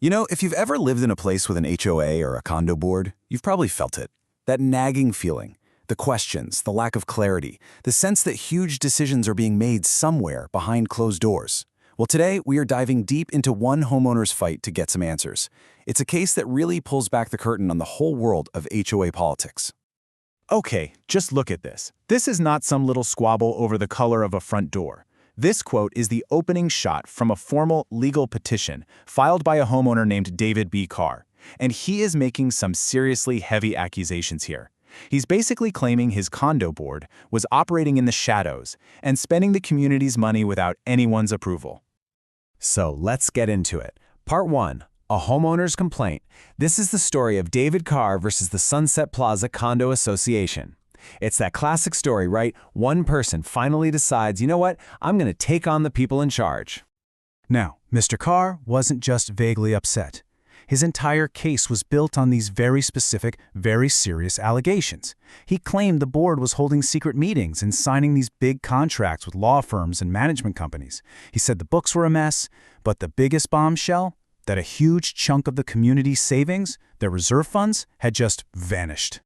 You know, if you've ever lived in a place with an HOA or a condo board, you've probably felt it. That nagging feeling, the questions, the lack of clarity, the sense that huge decisions are being made somewhere behind closed doors. Well, today we are diving deep into one homeowner's fight to get some answers. It's a case that really pulls back the curtain on the whole world of HOA politics. Okay, just look at this. This is not some little squabble over the color of a front door. This quote is the opening shot from a formal legal petition filed by a homeowner named David B. Carr, and he is making some seriously heavy accusations here. He's basically claiming his condo board was operating in the shadows and spending the community's money without anyone's approval. So let's get into it. Part 1. A homeowner's complaint. This is the story of David Carr versus the Sunset Plaza Condo Association. It's that classic story, right? One person finally decides, you know what, I'm going to take on the people in charge. Now, Mr. Carr wasn't just vaguely upset. His entire case was built on these very specific, very serious allegations. He claimed the board was holding secret meetings and signing these big contracts with law firms and management companies. He said the books were a mess, but the biggest bombshell? That a huge chunk of the community's savings, their reserve funds, had just vanished.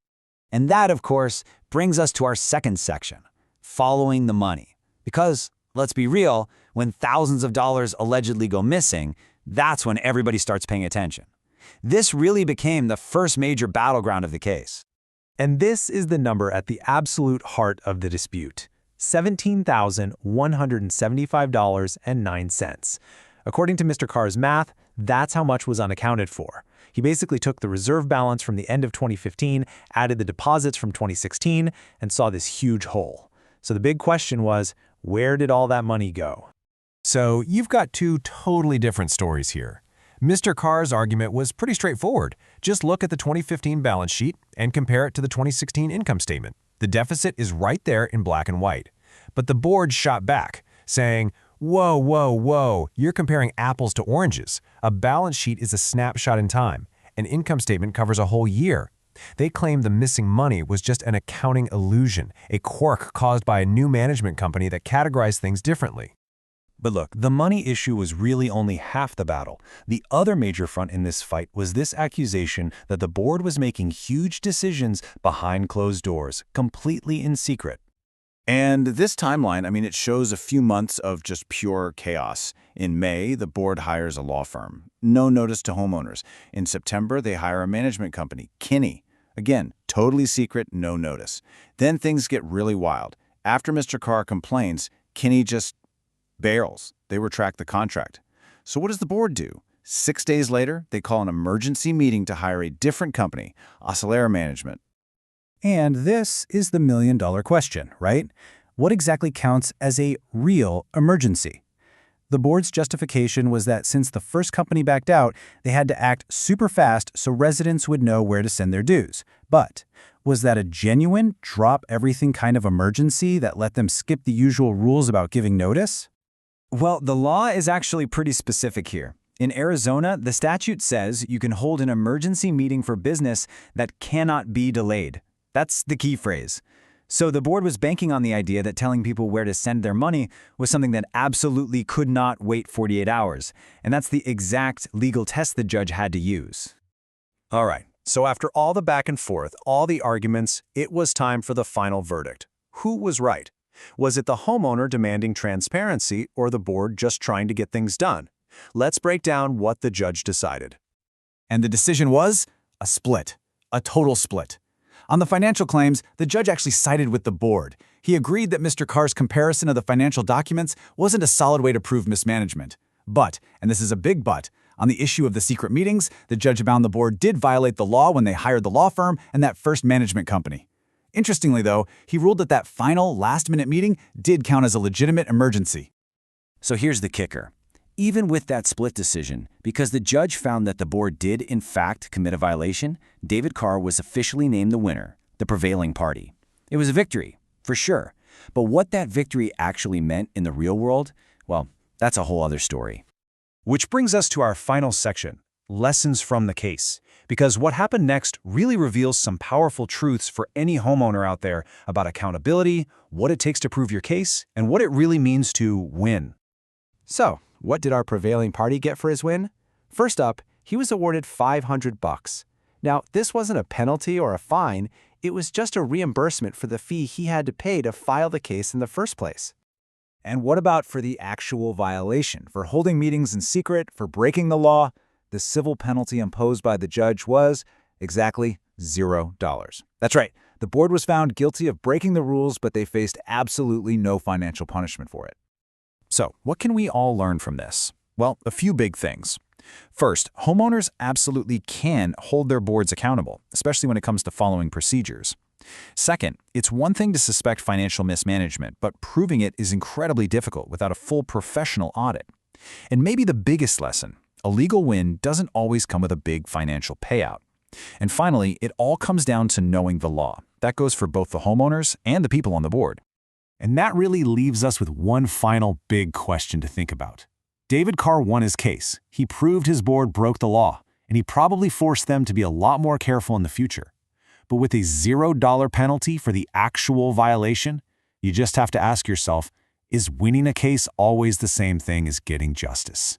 And that, of course, brings us to our second section, following the money. Because, let's be real, when thousands of dollars allegedly go missing, that's when everybody starts paying attention. This really became the first major battleground of the case. And this is the number at the absolute heart of the dispute: $17,175.09. According to Mr. Carr's math, that's how much was unaccounted for. He basically took the reserve balance from the end of 2015, added the deposits from 2016, and saw this huge hole. So the big question was, where did all that money go? So you've got two totally different stories here. Mr. Carr's argument was pretty straightforward. Just look at the 2015 balance sheet and compare it to the 2016 income statement. The deficit is right there in black and white. But the board shot back, saying, whoa, whoa, whoa, you're comparing apples to oranges. A balance sheet is a snapshot in time. An income statement covers a whole year. They claim the missing money was just an accounting illusion, a quirk caused by a new management company that categorized things differently. But look, the money issue was really only half the battle. The other major front in this fight was this accusation that the board was making huge decisions behind closed doors, completely in secret. And this timeline, it shows a few months of just pure chaos. In May, the board hires a law firm. No notice to homeowners. In September, they hire a management company, Kinney. Again, totally secret, no notice. Then things get really wild. After Mr. Carr complains, Kinney just bails. They retract the contract. So what does the board do? 6 days later, they call an emergency meeting to hire a different company, Osselaer Management. And this is the million-dollar question, right? What exactly counts as a real emergency? The board's justification was that since the first company backed out, they had to act super fast so residents would know where to send their dues. But was that a genuine drop-everything kind of emergency that let them skip the usual rules about giving notice? Well, the law is actually pretty specific here. In Arizona, the statute says you can hold an emergency meeting for business that cannot be delayed. That's the key phrase. So the board was banking on the idea that telling people where to send their money was something that absolutely could not wait 48 hours. And that's the exact legal test the judge had to use. All right, so after all the back and forth, all the arguments, it was time for the final verdict. Who was right? Was it the homeowner demanding transparency or the board just trying to get things done? Let's break down what the judge decided. And the decision was a split, a total split. On the financial claims, the judge actually sided with the board. He agreed that Mr. Carr's comparison of the financial documents wasn't a solid way to prove mismanagement. But, and this is a big but, on the issue of the secret meetings, the judge found the board did violate the law when they hired the law firm and that first management company. Interestingly, though, he ruled that that final, last-minute meeting did count as a legitimate emergency. So here's the kicker. Even with that split decision, because the judge found that the board did, in fact, commit a violation, David Carr was officially named the winner, the prevailing party. It was a victory, for sure. But what that victory actually meant in the real world, well, that's a whole other story. Which brings us to our final section, lessons from the case. Because what happened next really reveals some powerful truths for any homeowner out there about accountability, what it takes to prove your case, and what it really means to win. So, what did our prevailing party get for his win? First up, he was awarded $500. Now, this wasn't a penalty or a fine, it was just a reimbursement for the fee he had to pay to file the case in the first place. And what about for the actual violation? For holding meetings in secret, for breaking the law? The civil penalty imposed by the judge was exactly $0. That's right. The board was found guilty of breaking the rules, but they faced absolutely no financial punishment for it. So, what can we all learn from this? Well, a few big things. First, homeowners absolutely can hold their boards accountable, especially when it comes to following procedures. Second, it's one thing to suspect financial mismanagement, but proving it is incredibly difficult without a full professional audit. And maybe the biggest lesson, a legal win doesn't always come with a big financial payout. And finally, it all comes down to knowing the law. That goes for both the homeowners and the people on the board. And that really leaves us with one final big question to think about. David Carr won his case. He proved his board broke the law, and he probably forced them to be a lot more careful in the future. But with a $0 penalty for the actual violation, you just have to ask yourself, is winning a case always the same thing as getting justice?